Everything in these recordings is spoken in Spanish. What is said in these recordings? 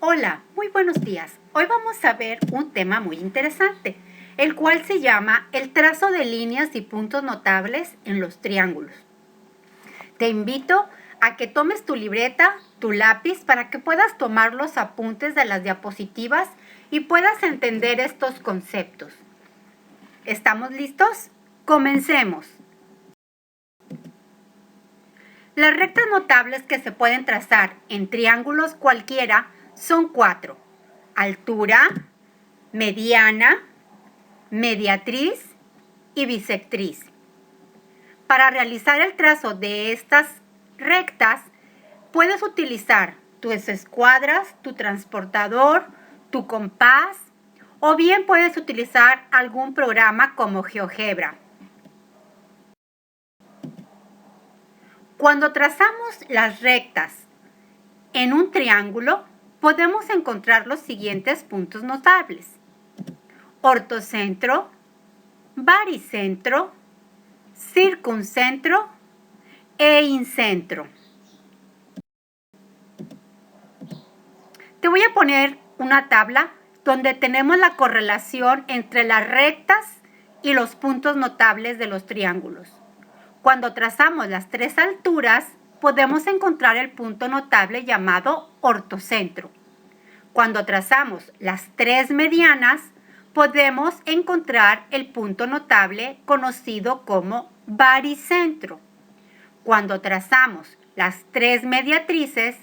Hola, muy buenos días. Hoy vamos a ver un tema muy interesante, el cual se llama el trazo de líneas y puntos notables en los triángulos. Te invito a que tomes tu libreta, tu lápiz, para que puedas tomar los apuntes de las diapositivas y puedas entender estos conceptos. ¿Estamos listos? Comencemos. Las rectas notables que se pueden trazar en triángulos cualquiera son 4: altura, mediana, mediatriz y bisectriz. Para realizar el trazo de estas rectas, puedes utilizar tus escuadras, tu transportador, tu compás, o bien puedes utilizar algún programa como GeoGebra. Cuando trazamos las rectas en un triángulo, podemos encontrar los siguientes puntos notables: ortocentro, baricentro, circuncentro e incentro. Te voy a poner una tabla donde tenemos la correlación entre las rectas y los puntos notables de los triángulos. Cuando trazamos las 3 alturas, podemos encontrar el punto notable llamado ortocentro. Cuando trazamos las 3 medianas, podemos encontrar el punto notable conocido como baricentro. Cuando trazamos las 3 mediatrices,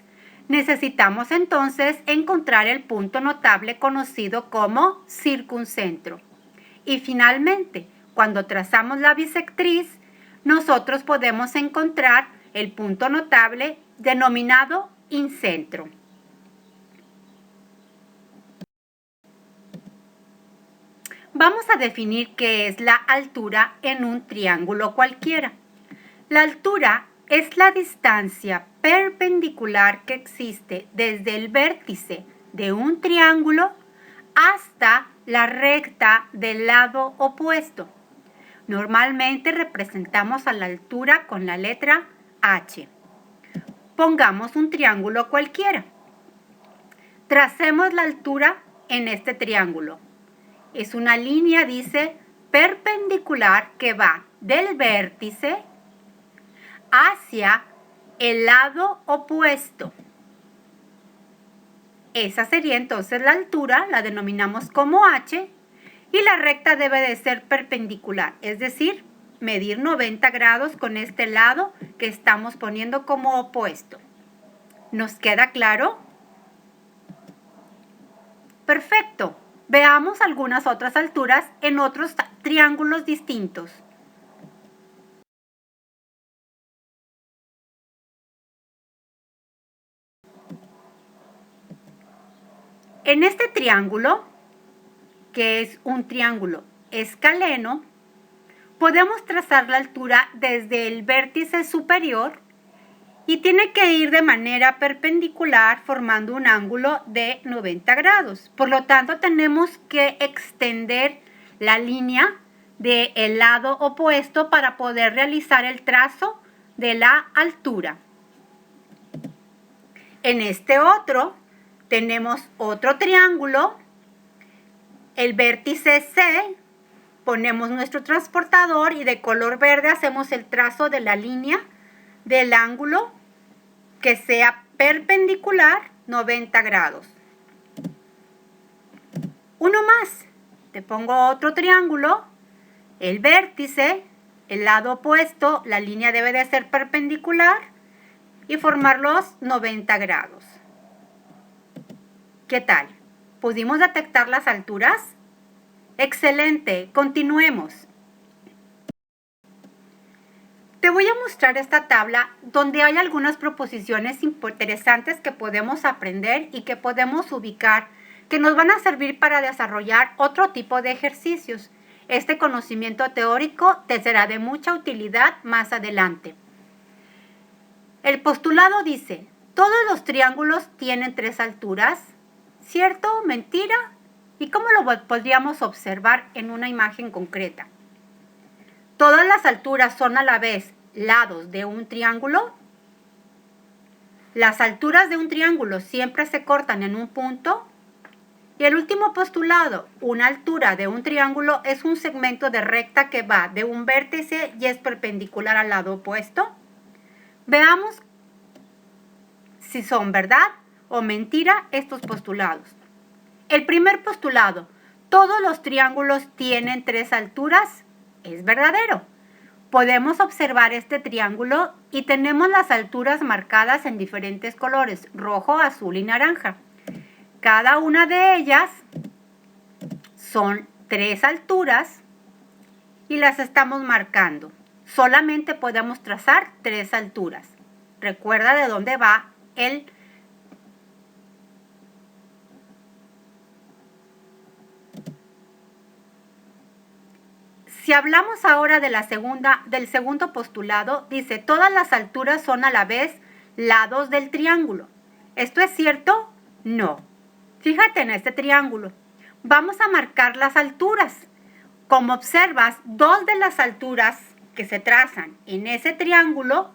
necesitamos entonces encontrar el punto notable conocido como circuncentro. Y finalmente, cuando trazamos la bisectriz, nosotros podemos encontrar el punto notable denominado incentro. Vamos a definir qué es la altura en un triángulo cualquiera. La altura es la distancia perpendicular que existe desde el vértice de un triángulo hasta la recta del lado opuesto. Normalmente representamos a la altura con la letra H. Pongamos un triángulo cualquiera. Tracemos la altura en este triángulo. Es una línea, dice, perpendicular que va del vértice hacia el lado opuesto. Esa sería entonces la altura, la denominamos como H, y la recta debe de ser perpendicular, es decir, medir 90 grados con este lado que estamos poniendo como opuesto. ¿Nos queda claro? Perfecto. Veamos algunas otras alturas en otros triángulos distintos. En este triángulo, que es un triángulo escaleno, podemos trazar la altura desde el vértice superior y tiene que ir de manera perpendicular formando un ángulo de 90 grados. Por lo tanto, tenemos que extender la línea del lado opuesto para poder realizar el trazo de la altura. En este otro tenemos otro triángulo, el vértice C, ponemos nuestro transportador y de color verde hacemos el trazo de la línea del ángulo que sea perpendicular 90 grados. Uno más, te pongo otro triángulo, el vértice, el lado opuesto, la línea debe de ser perpendicular y formar los 90 grados. ¿Qué tal? ¿Pudimos detectar las alturas? ¡Excelente! Continuemos. Te voy a mostrar esta tabla donde hay algunas proposiciones interesantes que podemos aprender y que podemos ubicar, que nos van a servir para desarrollar otro tipo de ejercicios. Este conocimiento teórico te será de mucha utilidad más adelante. El postulado dice: todos los triángulos tienen 3 alturas. ¿Cierto? ¿Mentira? ¿Y cómo lo podríamos observar en una imagen concreta? ¿Todas las alturas son a la vez lados de un triángulo? Las alturas de un triángulo siempre se cortan en un punto. Y el último postulado, una altura de un triángulo es un segmento de recta que va de un vértice y es perpendicular al lado opuesto. Veamos si son verdad o mentira estos postulados. El primer postulado, todos los triángulos tienen 3 alturas, es verdadero. Podemos observar este triángulo y tenemos las alturas marcadas en diferentes colores, rojo, azul y naranja. Cada una de ellas son 3 alturas y las estamos marcando. Solamente podemos trazar 3 alturas. Recuerda de dónde va el Si hablamos ahora de del segundo postulado, dice, todas las alturas son a la vez lados del triángulo. ¿Esto es cierto? No. Fíjate en este triángulo. Vamos a marcar las alturas. Como observas, 2 de las alturas que se trazan en ese triángulo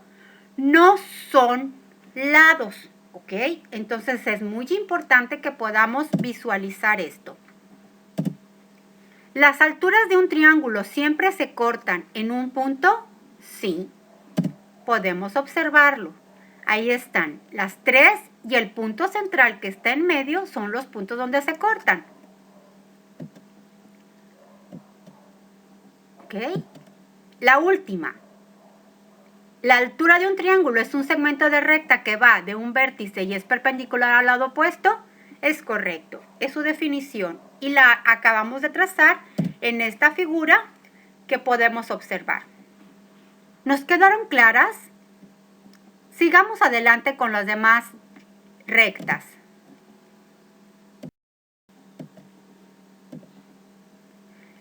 no son lados, ¿ok? Entonces es muy importante que podamos visualizar esto. ¿Las alturas de un triángulo siempre se cortan en un punto? Sí, podemos observarlo. Ahí están las 3 y el punto central que está en medio son los puntos donde se cortan. ¿Ok? La última. La altura de un triángulo es un segmento de recta que va de un vértice y es perpendicular al lado opuesto. Es correcto, es su definición y la acabamos de trazar en esta figura que podemos observar. ¿Nos quedaron claras? Sigamos adelante con las demás rectas.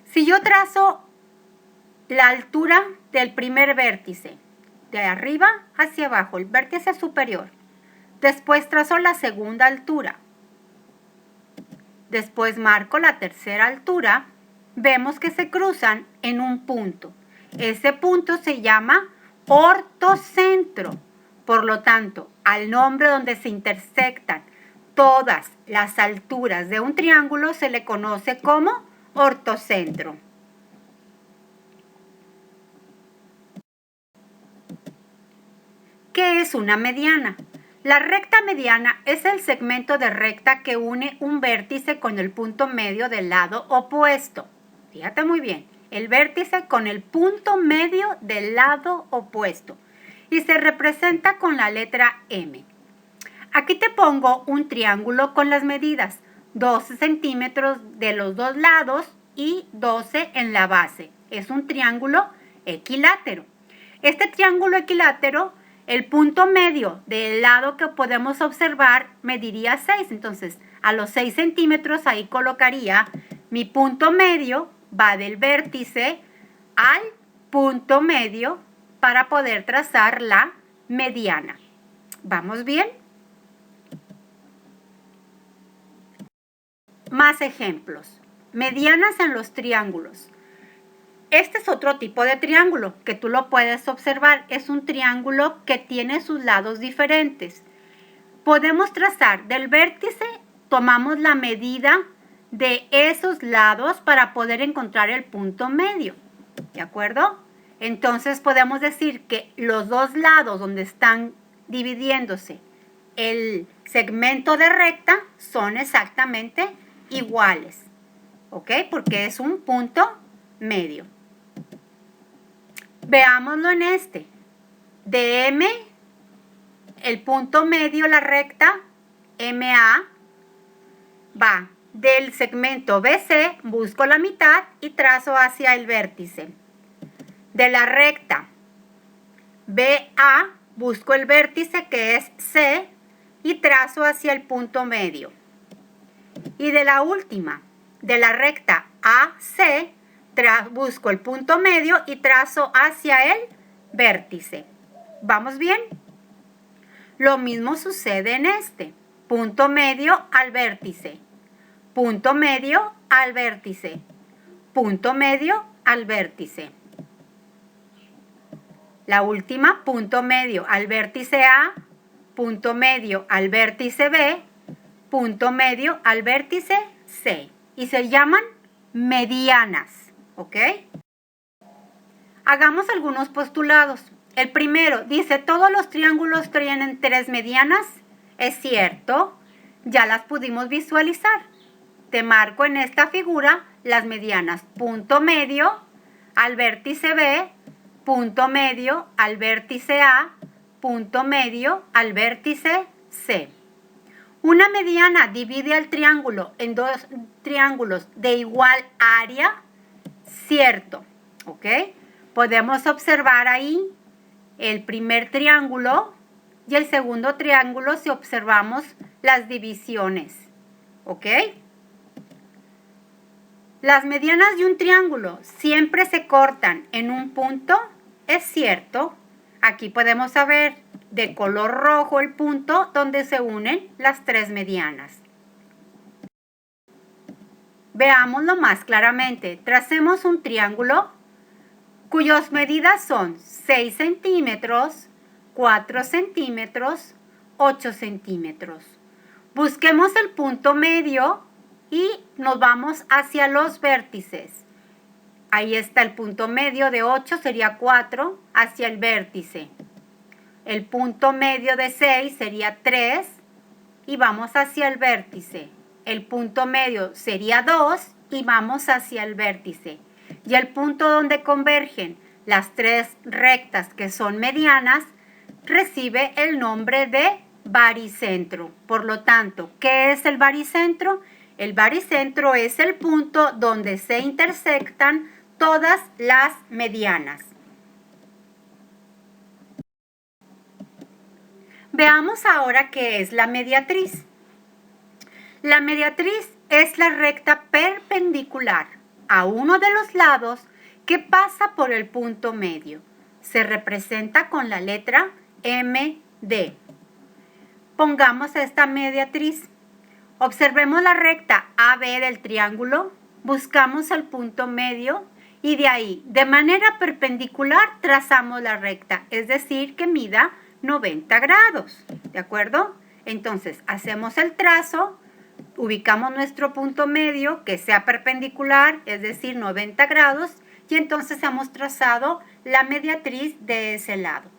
Si yo trazo la altura del primer vértice, de arriba hacia abajo, el vértice superior, después trazo la segunda altura, después marco la tercera altura, vemos que se cruzan en un punto. Ese punto se llama ortocentro. Por lo tanto, al nombre donde se intersectan todas las alturas de un triángulo se le conoce como ortocentro. ¿Qué es una mediana? La recta mediana es el segmento de recta que une un vértice con el punto medio del lado opuesto. Fíjate muy bien, el vértice con el punto medio del lado opuesto. Y se representa con la letra M. Aquí te pongo un triángulo con las medidas, 12 centímetros de los dos lados y 12 en la base. Es un triángulo equilátero. Este triángulo equilátero, el punto medio del lado que podemos observar mediría 6. Entonces, a los 6 centímetros ahí colocaría mi punto medio, va del vértice al punto medio para poder trazar la mediana. ¿Vamos bien? Más ejemplos. Medianas en los triángulos. Este es otro tipo de triángulo que tú lo puedes observar. Es un triángulo que tiene sus lados diferentes. Podemos trazar del vértice, tomamos la medida de esos lados para poder encontrar el punto medio. ¿De acuerdo? Entonces podemos decir que los dos lados donde están dividiéndose el segmento de recta son exactamente iguales. ¿Ok? Porque es un punto medio. Veámoslo en este. De M, el punto medio, la recta MA, va del segmento BC, busco la mitad y trazo hacia el vértice. De la recta BA, busco el vértice que es C y trazo hacia el punto medio. Y de la última, de la recta AC, busco el punto medio y trazo hacia el vértice. ¿Vamos bien? Lo mismo sucede en este. Punto medio al vértice. Punto medio al vértice. Punto medio al vértice. La última, punto medio al vértice A, punto medio al vértice B, punto medio al vértice C. Y se llaman medianas, ¿ok? Hagamos algunos postulados. El primero dice, ¿todos los triángulos tienen 3 medianas? Es cierto, ya las pudimos visualizar. Te marco en esta figura las medianas. Punto medio al vértice B, punto medio al vértice A, punto medio al vértice C. Una mediana divide al triángulo en dos triángulos de igual área, cierto, ¿ok? Podemos observar ahí el primer triángulo y el segundo triángulo si observamos las divisiones, ¿ok? Las medianas de un triángulo siempre se cortan en un punto, es cierto. Aquí podemos saber de color rojo el punto donde se unen las 3 medianas. Veámoslo más claramente. Tracemos un triángulo cuyas medidas son 6 centímetros, 4 centímetros, 8 centímetros. Busquemos el punto medio y nos vamos hacia los vértices. Ahí está el punto medio de 8, sería 4, hacia el vértice. El punto medio de 6 sería 3 y vamos hacia el vértice. El punto medio sería 2 y vamos hacia el vértice. Y el punto donde convergen las 3 rectas que son medianas recibe el nombre de baricentro. Por lo tanto, ¿qué es el baricentro? El baricentro es el punto donde se intersectan todas las medianas. Veamos ahora qué es la mediatriz. La mediatriz es la recta perpendicular a uno de los lados que pasa por el punto medio. Se representa con la letra MD. Pongamos esta mediatriz. Observemos la recta AB del triángulo, buscamos el punto medio y de ahí, de manera perpendicular, trazamos la recta, es decir, que mida 90 grados, ¿de acuerdo? Entonces, hacemos el trazo, ubicamos nuestro punto medio que sea perpendicular, es decir, 90 grados, y entonces hemos trazado la mediatriz de ese lado.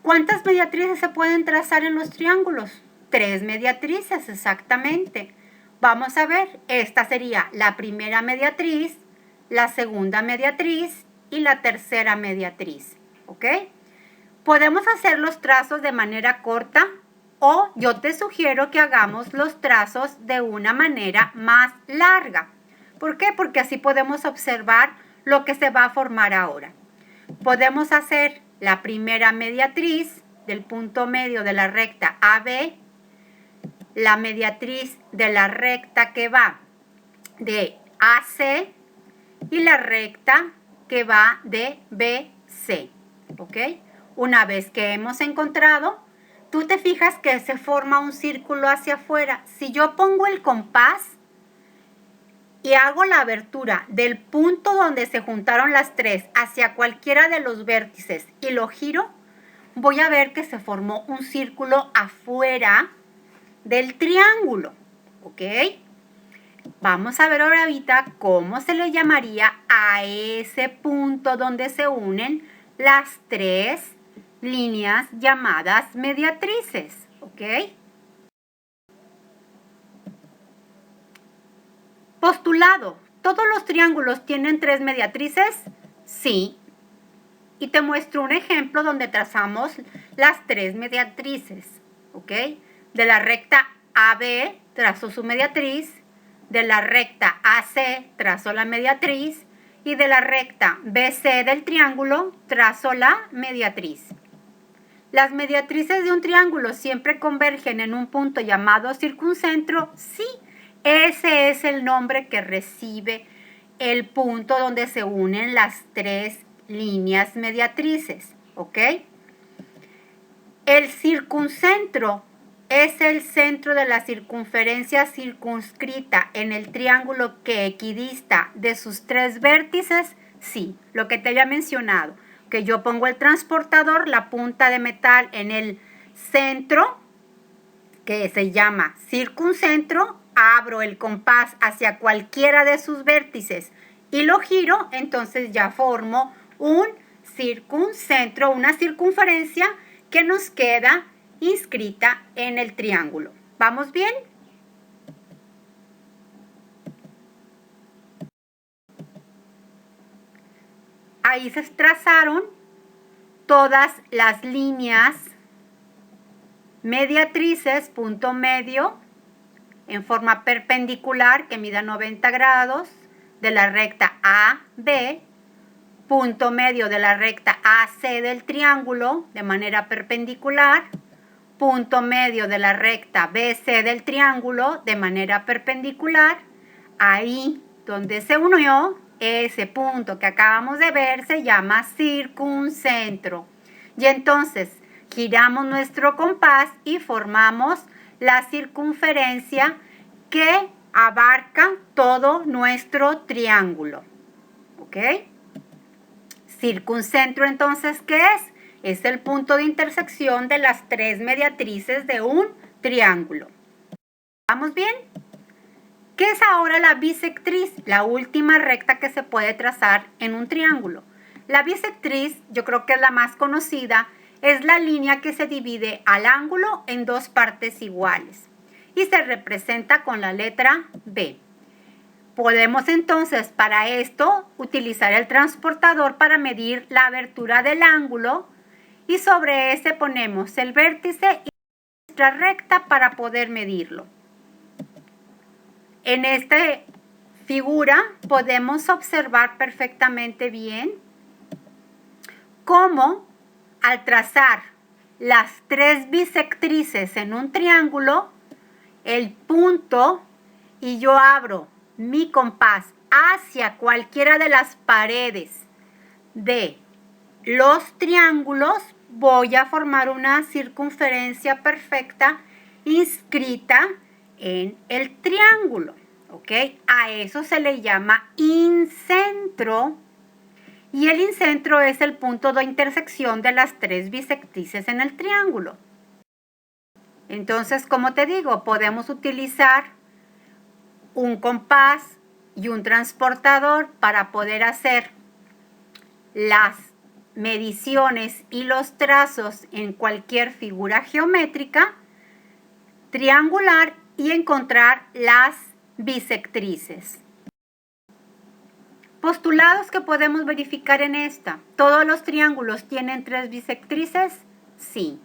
¿Cuántas mediatrices se pueden trazar en los triángulos? 3 mediatrices, exactamente. Vamos a ver, esta sería la primera mediatriz, la segunda mediatriz y la tercera mediatriz, ¿ok? Podemos hacer los trazos de manera corta o yo te sugiero que hagamos los trazos de una manera más larga. ¿Por qué? Porque así podemos observar lo que se va a formar ahora. Podemos hacer la primera mediatriz del punto medio de la recta AB, la mediatriz de la recta que va de AC y la recta que va de BC, ¿ok? Una vez que hemos encontrado, tú te fijas que se forma un círculo hacia afuera. Si yo pongo el compás y hago la abertura del punto donde se juntaron las 3 hacia cualquiera de los vértices y lo giro, voy a ver que se formó un círculo afuera del triángulo, ¿ok? Vamos a ver ahorita cómo se le llamaría a ese punto donde se unen las 3 líneas llamadas mediatrices, ¿ok? Postulado. ¿Todos los triángulos tienen 3 mediatrices? Sí. Y te muestro un ejemplo donde trazamos las 3 mediatrices, ¿ok? De la recta AB trazo su mediatriz, de la recta AC trazo la mediatriz y de la recta BC del triángulo trazo la mediatriz. ¿Las mediatrices de un triángulo siempre convergen en un punto llamado circuncentro? Sí, ese es el nombre que recibe el punto donde se unen las 3 líneas mediatrices, ¿ok? El circuncentro es el centro de la circunferencia circunscrita en el triángulo que equidista de sus 3 vértices. Sí, lo que te había mencionado, que yo pongo el transportador, la punta de metal en el centro, que se llama circuncentro, abro el compás hacia cualquiera de sus vértices y lo giro, entonces ya formo un circuncentro, una circunferencia que nos queda inscrita en el triángulo. ¿Vamos bien? Ahí se trazaron todas las líneas mediatrices, punto medio, en forma perpendicular que mida 90 grados de la recta AB, punto medio de la recta AC del triángulo de manera perpendicular, punto medio de la recta BC del triángulo de manera perpendicular. Ahí donde se unió, ese punto que acabamos de ver se llama circuncentro. Y entonces giramos nuestro compás y formamos la circunferencia que abarca todo nuestro triángulo. ¿Ok? Circuncentro, entonces, ¿qué es? Es el punto de intersección de las tres mediatrices de un triángulo. ¿Vamos bien? ¿Qué es ahora la bisectriz? La última recta que se puede trazar en un triángulo. La bisectriz, yo creo que es la más conocida, es la línea que se divide al ángulo en dos partes iguales y se representa con la letra B. Podemos entonces para esto utilizar el transportador para medir la abertura del ángulo y sobre ese ponemos el vértice y nuestra recta para poder medirlo. En esta figura podemos observar perfectamente bien cómo al trazar las tres bisectrices en un triángulo, el punto, y yo abro mi compás hacia cualquiera de las paredes de los triángulos, voy a formar una circunferencia perfecta inscrita en el triángulo, ¿ok? A eso se le llama incentro y el incentro es el punto de intersección de las tres bisectrices en el triángulo. Entonces, como te digo, podemos utilizar un compás y un transportador para poder hacer las mediciones y los trazos en cualquier figura geométrica triangular y encontrar las bisectrices. Postulados que podemos verificar en esta. ¿Todos los triángulos tienen tres bisectrices? Sí.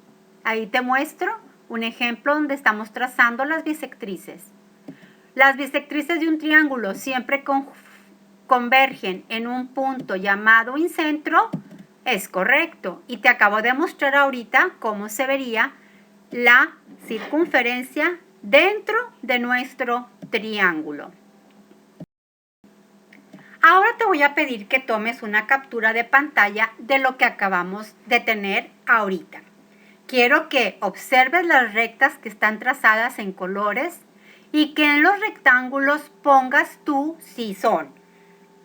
Ahí te muestro un ejemplo donde estamos trazando las bisectrices. Las bisectrices de un triángulo siempre convergen en un punto llamado incentro. Es correcto. Y te acabo de mostrar ahorita cómo se vería la circunferencia dentro de nuestro triángulo. Ahora te voy a pedir que tomes una captura de pantalla de lo que acabamos de tener ahorita. Quiero que observes las rectas que están trazadas en colores y que en los rectángulos pongas tú si son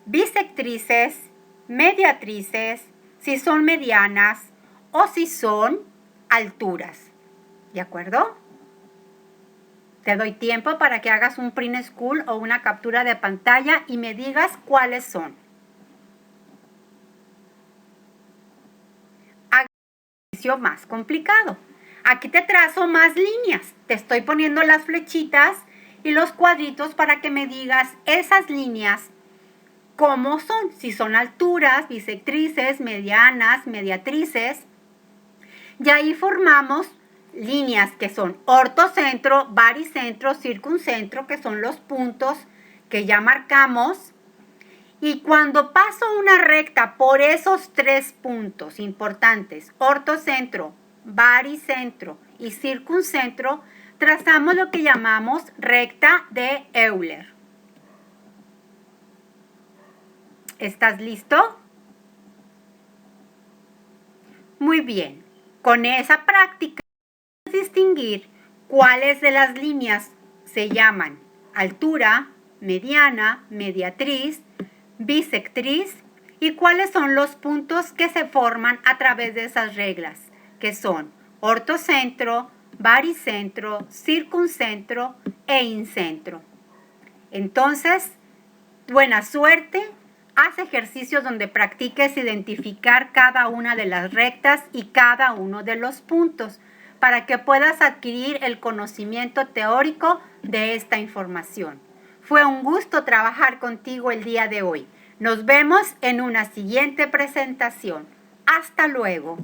bisectrices, mediatrices, si son medianas o si son alturas. ¿De acuerdo? Te doy tiempo para que hagas un print screen o una captura de pantalla y me digas cuáles son. Haga un ejercicio más complicado. Aquí te trazo más líneas. Te estoy poniendo las flechitas y los cuadritos para que me digas esas líneas cómo son. Si son alturas, bisectrices, medianas, mediatrices. Y ahí formamos líneas que son ortocentro, baricentro, circuncentro, que son los puntos que ya marcamos. Y cuando paso una recta por esos tres puntos importantes, ortocentro, baricentro y circuncentro, trazamos lo que llamamos recta de Euler. ¿Estás listo? Muy bien. Con esa práctica distinguir cuáles de las líneas se llaman altura, mediana, mediatriz, bisectriz y cuáles son los puntos que se forman a través de esas reglas, que son ortocentro, baricentro, circuncentro e incentro. Entonces, buena suerte. Haz ejercicios donde practiques identificar cada una de las rectas y cada uno de los puntos para que puedas adquirir el conocimiento teórico de esta información. Fue un gusto trabajar contigo el día de hoy. Nos vemos en una siguiente presentación. Hasta luego.